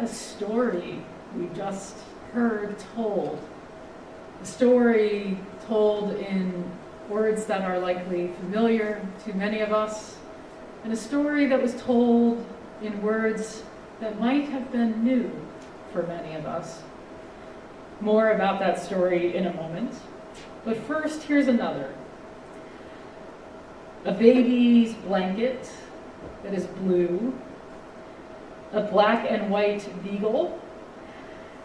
a story we just heard told. A story told in words that are likely familiar to many of us, and a story that was told in words that might have been new for many of us. More about that story in a moment. But first, here's another. A baby's blanket that is blue, a black and white beagle,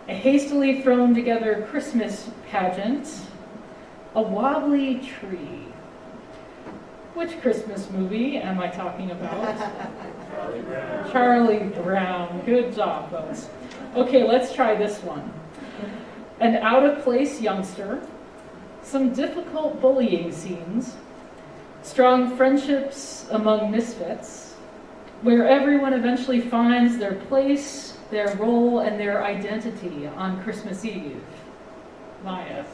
a hastily thrown together Christmas pageant, a wobbly tree. Which Christmas movie am I talking about? Charlie Brown. Charlie Brown. Good job, folks. Okay, let's try this one. An out-of-place youngster, some difficult bullying scenes, strong friendships among misfits, where everyone eventually finds their place, their role, and their identity on Christmas Eve. Maya.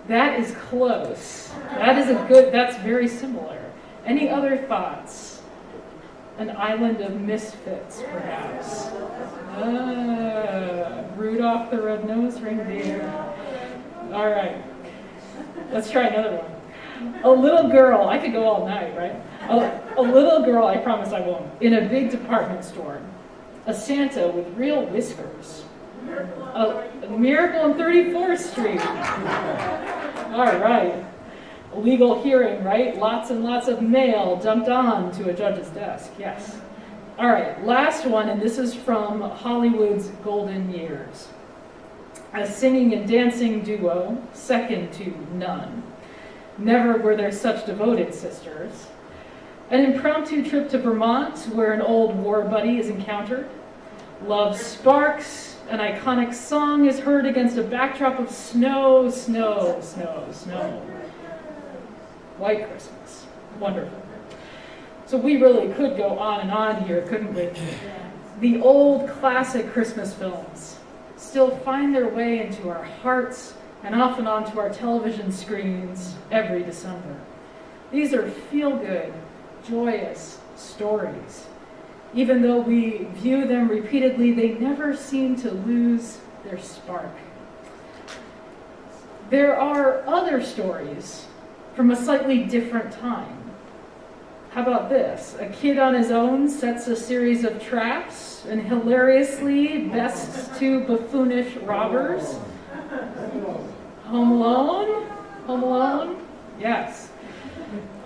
That is close. That's very similar. Any other thoughts? An island of misfits, perhaps. Rudolph the Red-Nosed Reindeer. All right. Let's try another one. A little girl, I could go all night, right? A little girl, I promise I won't, in a big department store. A Santa with real whiskers. A miracle on 34th Street. All right. A legal hearing, right? Lots and lots of mail dumped on to a judge's desk. Yes. All right. Last one, and this is from Hollywood's golden years. A singing and dancing duo, second to none. Never were there such devoted sisters. An impromptu trip to Vermont where an old war buddy is encountered. Love sparks, an iconic song is heard against a backdrop of snow, snow, snow, snow. White Christmas. Wonderful. So we really could go on and on here, couldn't we? The old classic Christmas films still find their way into our hearts and often onto our television screens every December. These are feel-good, joyous stories. Even though we view them repeatedly, they never seem to lose their spark. There are other stories from a slightly different time. How about this? A kid on his own sets a series of traps and hilariously bests two buffoonish robbers. Home Alone? Home Alone? Yes.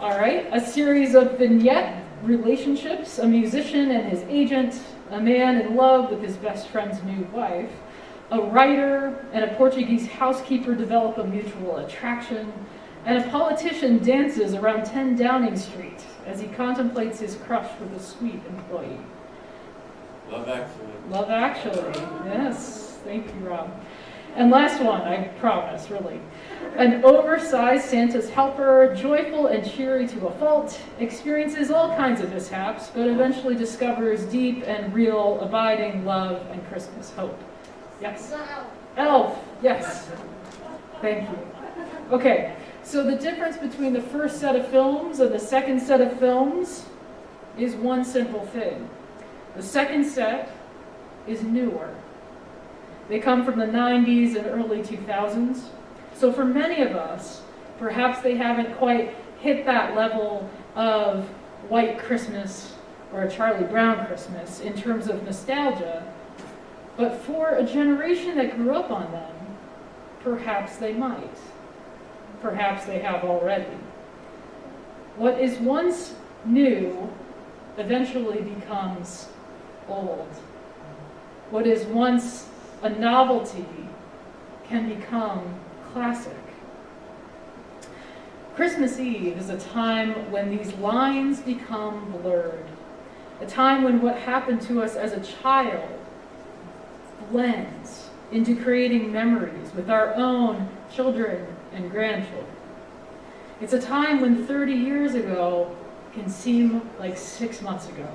All right. A series of vignette relationships, a musician and his agent, a man in love with his best friend's new wife, a writer and a Portuguese housekeeper develop a mutual attraction, and a politician dances around 10 Downing Street as he contemplates his crush with a sweet employee. Love Actually. Love Actually. Yes. Thank you, Rob. And last one, I promise, really. An oversized Santa's helper, joyful and cheery to a fault, experiences all kinds of mishaps, but eventually discovers deep and real, abiding love and Christmas hope. Yes? Elf. Yes. Thank you. Okay, so the difference between the first set of films and the second set of films is one simple thing. The second set is newer. They come from the 90s and early 2000s. So for many of us, perhaps they haven't quite hit that level of White Christmas or a Charlie Brown Christmas in terms of nostalgia. But for a generation that grew up on them, perhaps they might. Perhaps they have already. What is once new eventually becomes old. What is once a novelty can become classic. Christmas Eve is a time when these lines become blurred. A time when what happened to us as a child blends into creating memories with our own children and grandchildren. It's a time when 30 years ago can seem like 6 months ago.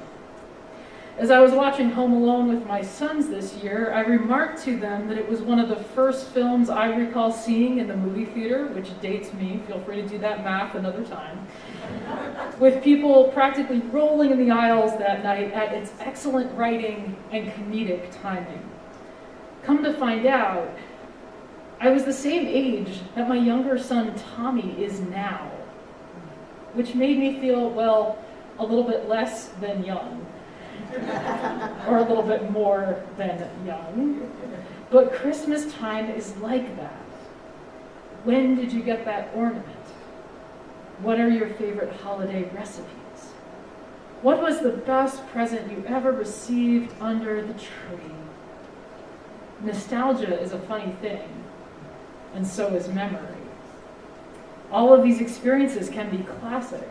As I was watching Home Alone with my sons this year, I remarked to them that it was one of the first films I recall seeing in the movie theater, which dates me, feel free to do that math another time, with people practically rolling in the aisles that night at its excellent writing and comedic timing. Come to find out, I was the same age that my younger son Tommy is now, which made me feel, well, a little bit less than young. Or a little bit more than young. But Christmas time is like that. When did you get that ornament? What are your favorite holiday recipes? What was the best present you ever received under the tree? Nostalgia is a funny thing, and so is memory. All of these experiences can be classic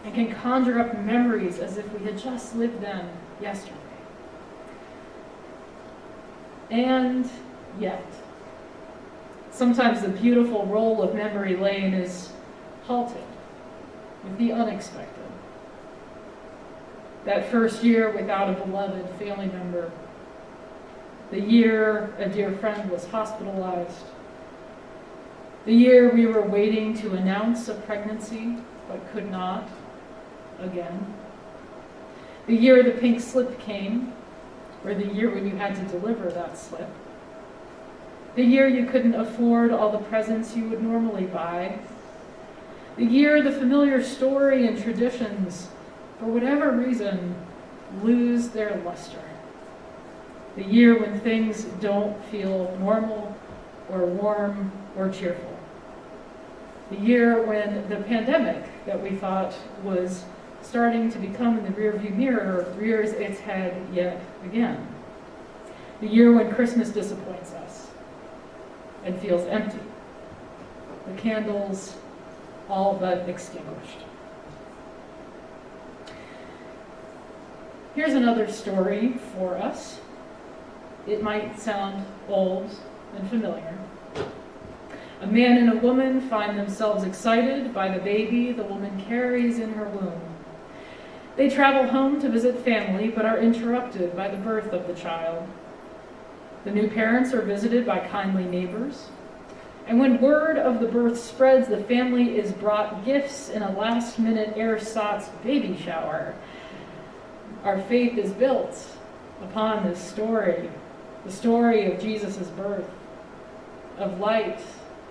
and can conjure up memories as if we had just lived them yesterday. And yet, sometimes the beautiful roll of memory lane is halted with the unexpected. That first year without a beloved family member, the year a dear friend was hospitalized, the year we were waiting to announce a pregnancy but could not again, the year the pink slip came, or the year when you had to deliver that slip, the year you couldn't afford all the presents you would normally buy, the year the familiar story and traditions, for whatever reason, lose their luster, the year when things don't feel normal or warm or cheerful, the year when the pandemic that we thought was starting to become in the rearview mirror rears its head yet again. The year when Christmas disappoints us and feels empty. The candles all but extinguished. Here's another story for us. It might sound old and familiar. A man and a woman find themselves excited by the baby the woman carries in her womb. They travel home to visit family, but are interrupted by the birth of the child. The new parents are visited by kindly neighbors, and when word of the birth spreads, the family is brought gifts in a last-minute ersatz baby shower. Our faith is built upon this story, the story of Jesus' birth, of light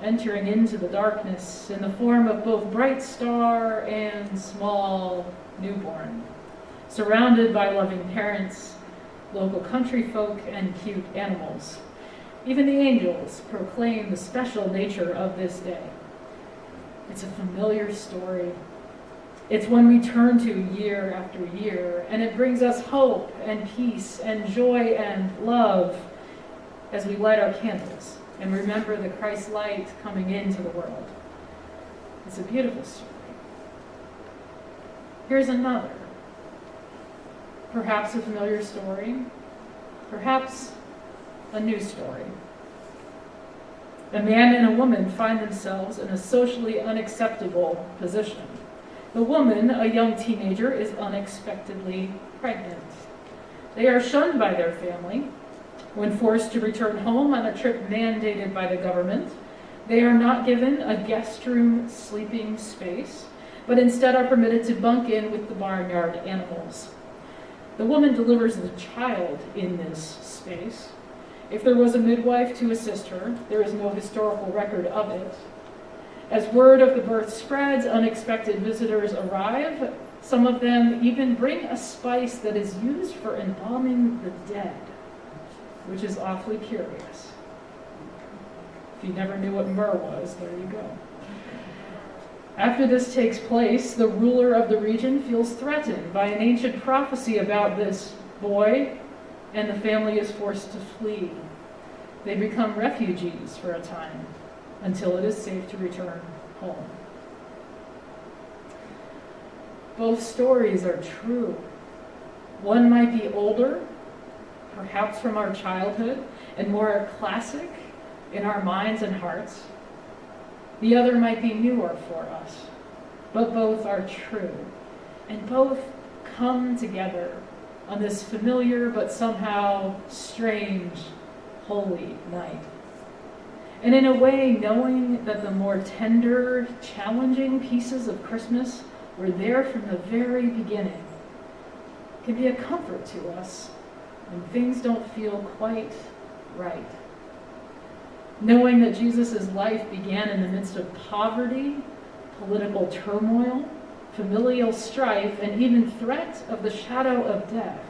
entering into the darkness in the form of both bright star and small newborn, surrounded by loving parents, local country folk, and cute animals. Even the angels proclaim the special nature of this day. It's a familiar story. It's one we turn to year after year, and it brings us hope and peace and joy and love as we light our candles and remember the Christ light coming into the world. It's a beautiful story. Here's another. Perhaps a familiar story, perhaps a new story. A man and a woman find themselves in a socially unacceptable position. The woman, a young teenager, is unexpectedly pregnant. They are shunned by their family. When forced to return home on a trip mandated by the government, they are not given a guest room sleeping space, but instead are permitted to bunk in with the barnyard animals. The woman delivers the child in this space. If there was a midwife to assist her, there is no historical record of it. As word of the birth spreads, unexpected visitors arrive. Some of them even bring a spice that is used for embalming the dead, which is awfully curious. If you never knew what myrrh was, there you go. After this takes place, the ruler of the region feels threatened by an ancient prophecy about this boy, and the family is forced to flee. They become refugees for a time until it is safe to return home. Both stories are true. One might be older, perhaps from our childhood, and more classic in our minds and hearts. The other might be newer for us, but both are true, and both come together on this familiar but somehow strange, holy night. And in a way, knowing that the more tender, challenging pieces of Christmas were there from the very beginning can be a comfort to us when things don't feel quite right. Knowing that Jesus' life began in the midst of poverty, political turmoil, familial strife, and even threat of the shadow of death,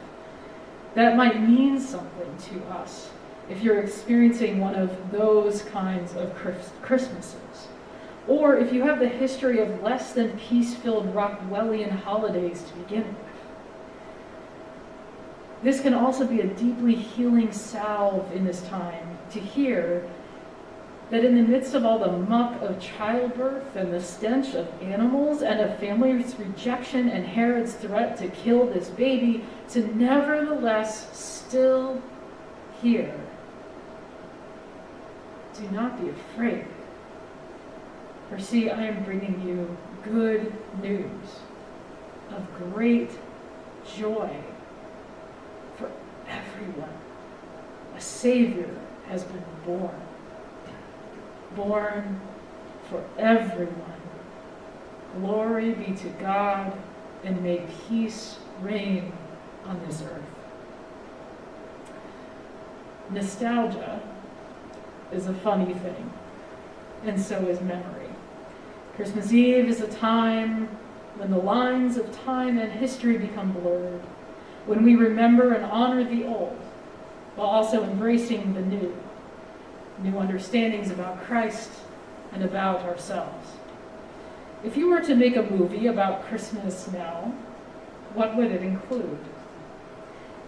that might mean something to us if you're experiencing one of those kinds of Christmases. Or if you have the history of less than peace-filled Rockwellian holidays to begin with. This can also be a deeply healing salve in this time to hear that in the midst of all the muck of childbirth and the stench of animals and of family's rejection and Herod's threat to kill this baby, to nevertheless still hear, do not be afraid. For see, I am bringing you good news of great joy for everyone. A Savior has been born. Born for everyone. Glory be to God, and may peace reign on this earth. Nostalgia is a funny thing, and so is memory. Christmas Eve is a time when the lines of time and history become blurred, when we remember and honor the old, while also embracing the new understandings about Christ and about ourselves. If you were to make a movie about Christmas now, what would it include?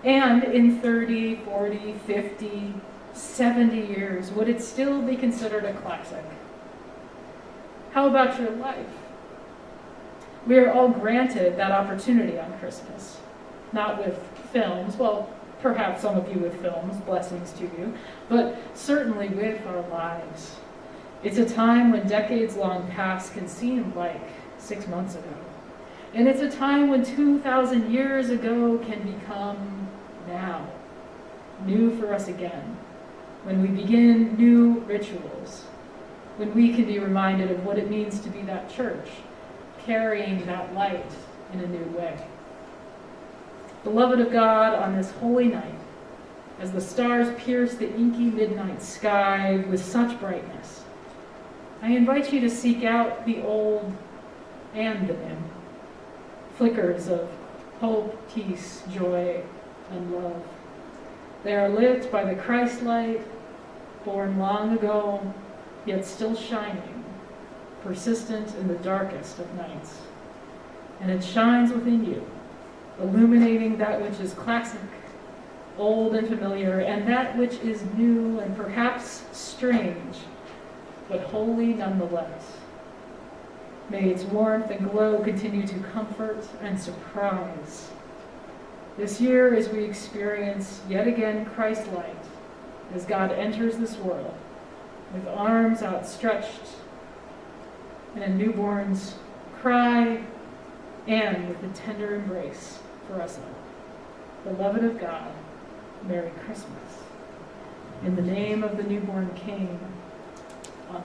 And in 30, 40, 50, 70 years, would it still be considered a classic? How about your life? We are all granted that opportunity on Christmas, not with films, well, perhaps some of you with films, blessings to you, but certainly with our lives. It's a time when decades-long past can seem like 6 months ago. And it's a time when 2,000 years ago can become now, new for us again, when we begin new rituals, when we can be reminded of what it means to be that church, carrying that light in a new way. Beloved of God, on this holy night, as the stars pierce the inky midnight sky with such brightness, I invite you to seek out the old and the new, flickers of hope, peace, joy, and love. They are lit by the Christ light, born long ago, yet still shining, persistent in the darkest of nights. And it shines within you, illuminating that which is classic, old and familiar, and that which is new and perhaps strange, but holy nonetheless. May its warmth and glow continue to comfort and surprise. This year, as we experience yet again Christ's light, as God enters this world with arms outstretched and a newborn's cry, and with a tender embrace for us all. Beloved of God, Merry Christmas. In the name of the newborn King, Amen.